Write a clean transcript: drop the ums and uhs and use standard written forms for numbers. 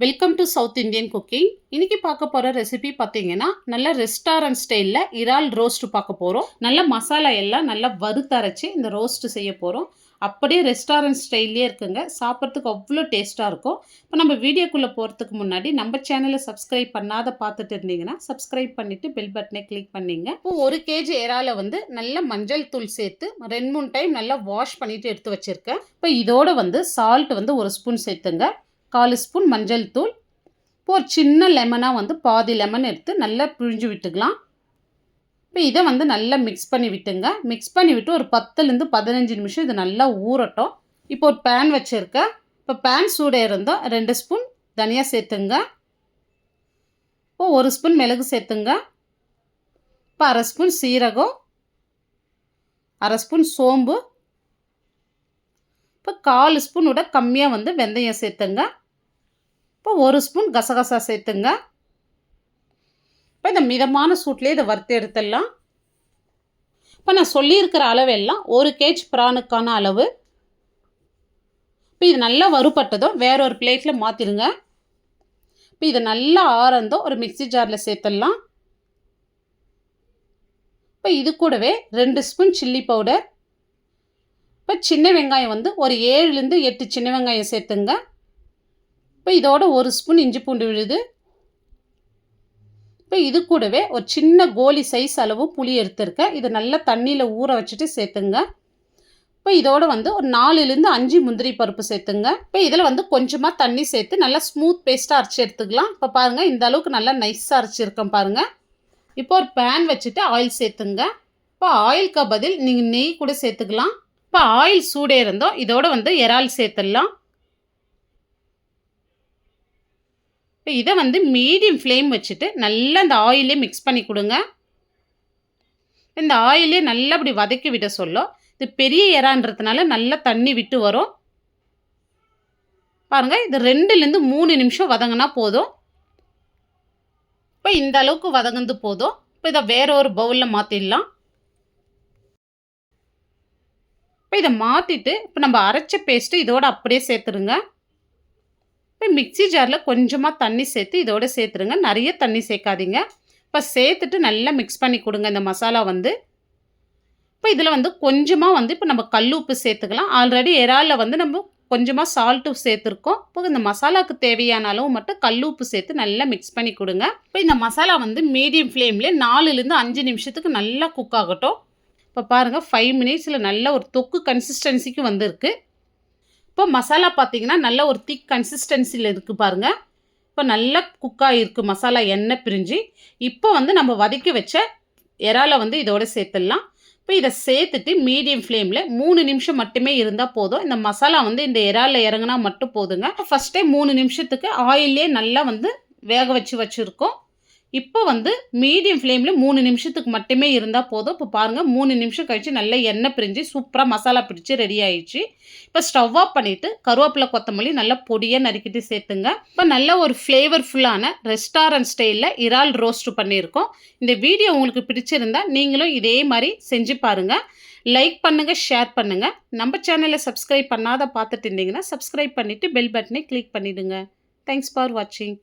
Welcome to south Indian cooking. இன்னைக்கு பார்க்க போகிற ரெசிபி பார்த்தீங்கன்னா நல்ல ரெஸ்டாரண்ட் ஸ்டைலில் இறால் ரோஸ்ட் பார்க்க போகிறோம். நல்ல மசாலா எல்லாம் நல்லா வறுத்தரைச்சி இந்த ரோஸ்ட் செய்ய போகிறோம். அப்படியே ரெஸ்டாரண்ட் ஸ்டைல்லே இருக்குங்க. சாப்பிட்றதுக்கு அவ்வளோ டேஸ்ட்டாக இருக்கும். இப்போ நம்ம வீடியோக்குள்ளே போகிறதுக்கு முன்னாடி நம்ம சேனலை சப்ஸ்கிரைப் பண்ணாத பார்த்துட்டு இருந்தீங்கன்னா சப்ஸ்கிரைப் பண்ணிவிட்டு பெல் பட்டனை கிளிக் பண்ணிங்க. இப்போ 1 கேஜி இறாலை வந்து நல்ல மஞ்சள் தூள் சேர்த்து 2-3 டைம் நல்லா வாஷ் பண்ணிவிட்டு எடுத்து வச்சுருக்கேன். இப்போ இதோட வந்து சால்ட் வந்து 1 ஸ்பூன் சேர்த்துங்க. 1/4 ஸ்பூன் மஞ்சள் தூள். இப்போ ஒரு சின்ன லெமனாக வந்து பாதி லெமன் எடுத்து நல்லா பிழிஞ்சு விட்டுக்கலாம். இப்போ இதை வந்து நல்லா மிக்ஸ் பண்ணி விட்டுங்க. மிக்ஸ் பண்ணி விட்டு ஒரு 10லேருந்து 15 நிமிஷம் இது நல்லா ஊறட்டும். இப்போ ஒரு பேன் வச்சுருக்கேன். இப்போ பேன் சூடாக இருந்தோம் 2 ஸ்பூன் தனியா சேர்த்துங்க. இப்போ 1 ஸ்பூன் மிளகு சேர்த்துங்க. இப்போ 1/2 ஸ்பூன் சீரகம், 1/2 ஸ்பூன் சோம்பு, இப்போ 1/4 ஸ்பூனோட கம்மியாக வந்து வெந்தயம் சேர்த்துங்க. இப்போ 1 ஸ்பூன் கசகசா சேர்த்துங்க. இப்போ இந்த மிதமான சூட்லேயே இதை வறுத்து எடுத்துடலாம். இப்போ நான் சொல்லியிருக்கிற அளவெல்லாம் 1 கேஜ் ப்ரானுக்கான அளவு. இப்போ இது நல்லா வறுபட்டதும் வேற ஒரு பிளேட்டில் மாற்றிடுங்க. இப்போ இது நல்லா ஆறந்தோம் ஒரு மிக்சி ஜாரில் சேர்த்துடலாம். இப்போ இது கூடவே 2 ஸ்பூன் சில்லி பவுடர். இப்போ சின்ன வெங்காயம் வந்து ஒரு 7லேருந்து 8 சின்ன வெங்காயம் சேர்த்துங்க. இப்போ இதோட 1 ஸ்பூன் இஞ்சி பூண்டு விழுது. இப்போ இது கூடவே ஒரு சின்ன கோலி சைஸ் அளவு புளி எடுத்துருக்கேன். இதை நல்லா தண்ணியில் ஊற வச்சுட்டு சேர்த்துங்க. இப்போ இதோட வந்து ஒரு 4லேருந்து 5 முந்திரி பருப்பு சேர்த்துங்க. இப்போ இதில் வந்து கொஞ்சமாக தண்ணி சேர்த்து நல்லா ஸ்மூத் பேஸ்ட்டாக அரைச்சி எடுத்துக்கலாம். இப்போ பாருங்கள் இந்த அளவுக்கு நல்லா நைஸாக அரைச்சிருக்கேன் பாருங்கள். இப்போ ஒரு பேன் வச்சுட்டு ஆயில் சேர்த்துங்க. இப்போ ஆயிலுக்கு பதில் நீங்கள் நெய் கூட சேர்த்துக்கலாம். இப்போ ஆயில் சூடே இருந்தோம் இதோட வந்து இறால் சேர்த்துடலாம். இப்போ இதை வந்து மீடியம் ஃப்ளேம் வச்சுட்டு நல்லா இந்த ஆயிலே மிக்ஸ் பண்ணி கொடுங்க. இந்த ஆயிலே நல்லா அப்படி வதக்கி விட சொல்லும். இது பெரிய இறான்றதுனால நல்லா தண்ணி விட்டு வரும். பாருங்கள் இது 2லேருந்து 3 நிமிஷம் வதங்கினா போதும். இப்போ இந்த அளவுக்கு வதங்குந்து போதும். இப்போ இதை வேற ஒரு பவுலில் மாற்றிடலாம். இப்போ இதை மாற்றிட்டு இப்போ நம்ம அரைச்ச பேஸ்ட்டு இதோட அப்படியே சேர்த்துருங்க. இப்போ மிக்சி ஜாரில் கொஞ்சமாக தண்ணி சேர்த்து இதோட சேர்த்துருங்க. நிறைய தண்ணி சேர்க்காதீங்க. இப்போ சேர்த்துட்டு நல்லா மிக்ஸ் பண்ணி கொடுங்க இந்த மசாலா வந்து. இப்போ இதில் வந்து கொஞ்சமாக வந்து இப்போ நம்ம கல் உப்பு சேர்த்துக்கலாம். ஆல்ரெடி இறாலில் வந்து நம்ம கொஞ்சமாக சால்ட்டு சேர்த்துருக்கோம். இப்போ இந்த மசாலாவுக்கு தேவையான அளவு மட்டும் கல் உப்பு சேர்த்து நல்லா மிக்ஸ் பண்ணி கொடுங்க. இப்போ இந்த மசாலா வந்து மீடியம் ஃப்ளேம்லேயே 4லேருந்து 5 நிமிஷத்துக்கு நல்லா குக் ஆகட்டும். இப்போ பாருங்கள் 5 மினிட்ஸில் நல்ல ஒரு தொக்கு கன்சிஸ்டன்சிக்கு வந்திருக்கு. இப்போ மசாலா பார்த்தீங்கன்னா நல்ல ஒரு திக் கன்சிஸ்டன்சியில் இருக்குது பாருங்கள். இப்போ நல்லா குக்காக இருக்குது மசாலா எண்ணெய் பிரிஞ்சு. இப்போ வந்து நம்ம வதக்கி வச்ச இறாலை வந்து இதோட சேர்த்துடலாம். இப்போ இதை சேர்த்துட்டு மீடியம் ஃப்ளேமில் 3 நிமிஷம் மட்டுமே இருந்தால் போதும். இந்த மசாலா வந்து இந்த இறாலில் இறங்கினா மட்டும் போதுங்க. ஃபஸ்ட்டே 3 நிமிஷத்துக்கு ஆயிலே நல்லா வந்து வேக வச்சுருக்கோம். இப்போ வந்து மீடியம் ஃப்ளேமில் 3 நிமிஷத்துக்கு மட்டுமே இருந்தால் போதும். இப்போ பாருங்கள் 3 நிமிஷம் கழித்து நல்லா எண்ணெய் பிரிஞ்சு சூப்பராக மசாலா பிடிச்சி ரெடி ஆயிடுச்சு. இப்போ ஸ்டவ் ஆஃப் பண்ணிவிட்டு கருவேப்பிலை கொத்தமல்லி நல்லா பொடியாக நறுக்கிட்டு சேர்த்துங்க. இப்போ நல்ல ஒரு ஃப்ளேவர்ஃபுல்லான ரெஸ்டாரண்ட் ஸ்டைலில் இறால் ரோஸ்ட் பண்ணியிருக்கோம். இந்த வீடியோ உங்களுக்கு பிடிச்சிருந்தா நீங்களும் இதே மாதிரி செஞ்சு பாருங்கள். லைக் பண்ணுங்கள், ஷேர் பண்ணுங்கள். நம்ம சேனலை சப்ஸ்கிரைப் பண்ணாத பார்த்துட்டு இருந்தீங்கன்னா சப்ஸ்கிரைப் பண்ணிவிட்டு பெல் பட்டனை கிளிக் பண்ணிவிடுங்க. தேங்க்ஸ் ஃபார் வாட்சிங்.